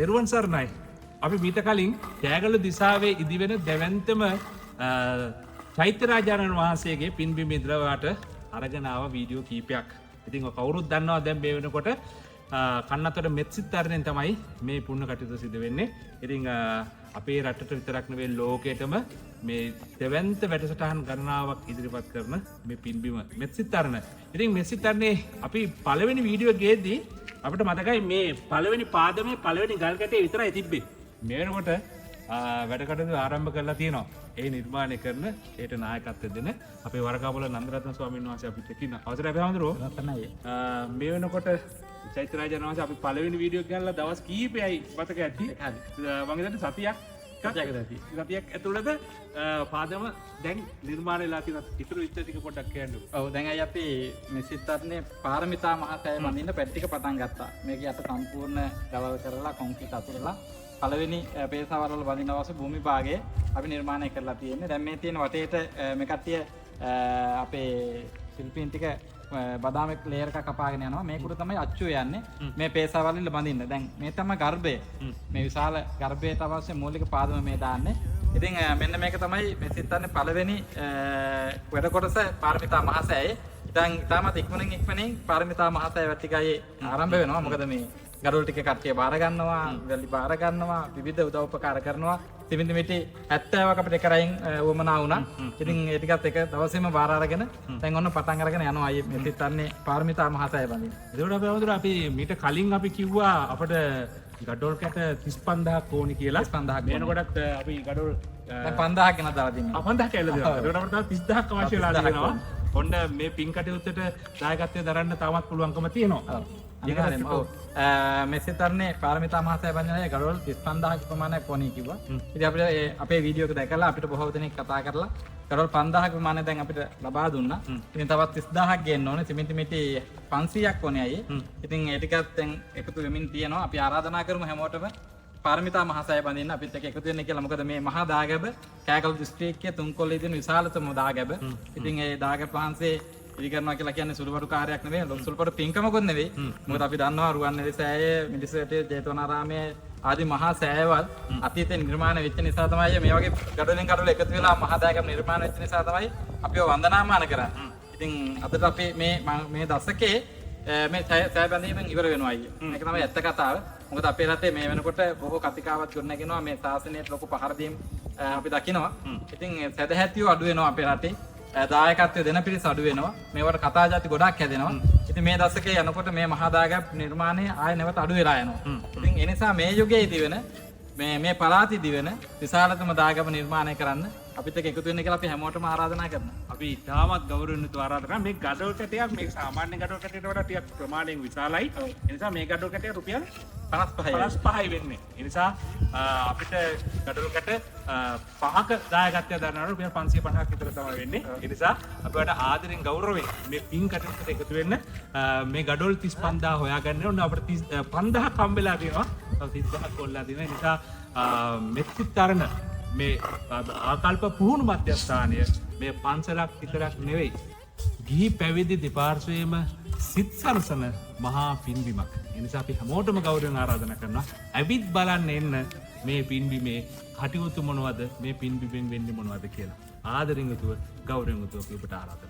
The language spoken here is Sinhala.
තෙරුවන් සරණයි. අපි මීට කලින් කෑගල දිසාවේ ඉදිවෙන දැවැන්තම චෛත්‍යරාජාණන් වහන්සේගේ පින්බිම ඉදරවාට අරගෙනාව වීඩියෝ කීපයක්. ඉතින් කවුරුත් දන්නවා දැන් මේ වෙනකොට කන්නතොට මෙත්සිත්තරණයෙන් තමයි මේ පුණ්‍ය කටයුතු සිදු වෙන්නේ. ඉතින් අපේ රටට විතරක් නෙවෙයි ලෝකෙටම මේ දෙවැන්ත වැඩසටහන් ගණනාවක් ඉදිරිපත් කරන මේ පින්බිම මෙත්සිත්තරණ. ඉතින් මෙත්සිත්තරණේ අපි පළවෙනි වීඩියෝ එකේදී අපිට මතකයි මේ පළවෙනි පාදමේ පළවෙනි ගල් කැටේ විතරයි තිබ්බේ. මේ වෙනකොට වැඩ කටයුතු ආරම්භ කරලා තියෙනවා. ඒ නිර්මාණය කරන ඒට නායකත්වය දෙන අපේ වරකාපොළ නන්දරත්න ස්වාමීන් වහන්සේ අපිට කියන අවසරයි අපි හඳුරෝ. මේ වෙනකොට චෛත්‍යරාජාණන් වහන්සේ අපි පළවෙනි වීඩියෝ එක ගන්නලා දවස් කීපයයි මතක ඇති. මම හිතන්නේ සතියක් ඇතුළත පාදම දැන් නිර්මාණය වෙලා තියෙන ඉතුරු විස්තර ටික පොඩ්ඩක් කියන්න. ඔව් දැන් අය අපි මෙසිතරනේ පාරමිතා මහසෑය වඳින්න පැට් ටික පටන් ගත්තා. මේක යට සම්පූර්ණ ගවල් කරලා කොන්ක්‍රීට් අතුරලා පළවෙනි පේසාවල් වල වඳින අවශ්‍ය භූමි භාගය අපි නිර්මාණය කරලා තියෙන්නේ. දැන් මේ තියෙන වටේට මේ කට්ටිය අපේ ශිල්පීන් ටික බදාමෙක් ලේයර් එකක් කපාගෙන යනවා. මේකට තමයි අච්චුව යන්නේ. මේ පේසාවල් වල බඳින්න. දැන් මේ තමයි ගර්භය. මේ විශාල ගර්භයට අවශ්‍ය මූලික පාදම මේ දාන්නේ. ඉතින් මෙන්න මේක තමයි මේ සිත්තන්නේ පළවෙනි වැඩ කොටස පාරමිතා මහසෑයේ. ඉතින් ඊටමත් ඉක්මනින් පාරමිතා මහසෑය වැටිකයි ආරම්භ වෙනවා. මොකද මේ ගඩොල් ටික කට්ටිය බාර ගන්නවා, වැලි බාර ගන්නවා, විවිධ උදව් උපකාර කරනවා. සිමෙන්ති මිටි 70ක් අපිට එක රයින් වමනා වුණා. ඉතින් ඒ ටිකත් එක දවසේම බාර අරගෙන දැන් ඔන්න පටන් අරගෙන යනවා. අය මේ සිත්තන්නේ පාරමිතා මහසෑය වඳින්න. ඒකට අපි වඳුර අපි මීට කලින් අපි කිව්වා අපිට ගඩොල් කැට 35000ක් ඕනි කියලා. 35000ක් වෙනකොටත් අපි ගඩොල් දැන් 5000ක් ගෙනත් දාලා තිනවා. 5000ක් ඇල්ල දෙනවා. ඒකට අපිට 30000ක් අවශ්‍ය වෙලා තියෙනවා. ඔන්න මේ පින් කටයුත්තට දායකත්වය දරන්න තාමත් පුළුවන්කම තියෙනවා. මෙසිතරනේ පාරමිතා මහසෑය වඳින අය ගඩොල් 35000ක ප්‍රමාණයක් ඕනි කිව්වා. ඉතින් අපිට අපේ වීඩියෝ එක දැකලා අපිට බොහෝ දෙනෙක් කතා කරලා ගඩොල් 5000ක ප්‍රමාණය දැන් අපිට ලබා දුන්නා. ඉතින් තවත් 30000ක් ගේන්න ඕනේ. සිමෙන්ති මිටි 500ක් ඕනේ අය. ඉතින් ඒ ටිකත් දැන් එකතු වෙමින් තියෙනවා. අපි ආරාධනා කරමු හැමෝටම පාරමිතා මහසෑය බඳින්න අපිත් එක්ක එකතු වෙන්න කියලා. මොකද මේ මහා දාගැබ කෑගල දිස්ත්‍රික්කයේ තුන්කොල්ලේ තියෙන විශාලතම දාගැබ. ඉතින් ඒ දාගැබ වහන්සේ ඉදි කරනවා කියලා කියන්නේ සුළුබඩු කාර්යයක් නෙවෙයි, සුළුබඩු පින්කමකුත් නෙවෙයි. මොකද අපි දන්නවා රුවන්වැලි සෑය, මිලිසෙටේ, ජේතවනාරාමයේ ආදී මහා සෑයවල් අතීතේ නිර්මාණය වෙච්ච නිසා තමයි මේ වගේ ගඩොලින් ගඩොල එකතු වෙලා මහා දාගැබ නිර්මාණය වෙච්ච නිසා තමයි අපිව වන්දනාමාන කරන්නේ. ඉතින් අදට අපි මේ දශකයේ මේ සෑය බැඳීමෙන් ඉවර වෙනවා අයියේ. මේක තමයි ඇත්ත කතාව. මොකද අපේ රටේ මේ වෙනකොට බොහෝ කතිකාවත් ගොඩනගෙනවා. මේ ශාසනයට ලොකු පහර දීම් අපි දකිනවා. ඉතින් සදැහැතියෝ අඩු වෙනවා අපේ රටේ. දායකත්වය දෙන පිරිස අඩු වෙනවා. මේවට කතා ජාති ගොඩක් හැදෙනවා. ඉතින් මේ දශකයේ යනකොට මේ මහා දාගැබ් නිර්මාණය ආය නැවත අඩු වෙලා යනවා. ඉතින් ඒ නිසා මේ යුගයේදී වෙන මේ පළාතේදී වෙන විශාලතම දාගැබ නිර්මාණය කරන්න අපිත් එක්ක එකතු වෙන්න කියලා අපි හැමෝටම ආරාධනා කරනවා. අපි ඉතාමත් ගෞරවයෙන් ආරාධනා කරනවා. මේ ගඩොල් කැටයක් මේ සාමාන්‍ය ගඩොල් කැටයට වඩා ටිකක් ප්‍රමාණයෙන් විශාලයි. ඒ නිසා මේ ගඩොල් කැටය රුපියල් 55යි වෙන්නේ. ඒ නිසා අපිට ගඩොල් කැට 5ක දායකත්වය දරනවා රුපියල් 550ක් විතර තමයි වෙන්නේ. ඒ නිසා අපිට ආදරෙන් ගෞරවයෙන් මේ පින් කටයුත්තට එකතු වෙන්න මේ ගඩොල් 35000 හොයාගන්න ඕනේ. අපිට 5000ක් හම්බෙලා තියෙනවා. තව 30000ක් කොල්ලා තියෙනවා. ඒ නිසා මෙත්සිතරණ මේ ආකල්ප පුහුණු මධ්‍යස්ථානය මේ පන්සලක් විතරක් නෙවෙයි, ගිහි පැවිදි දෙපාර්ශ්වයේම සිත් සරසන මහා පින්බිමක්. ඒ නිසා අපි හැමෝටම ගෞරවයෙන් ආරාධනා කරනවා ඇවිත් බලන්න එන්න මේ පින්බිමේ කටයුතු මොනවද, මේ පින්බිමෙන් වෙන්නේ මොනවද කියලා. ආදරෙන් යුතුව ගෞරවයෙන් යුතුව ඔබට ආරාධනා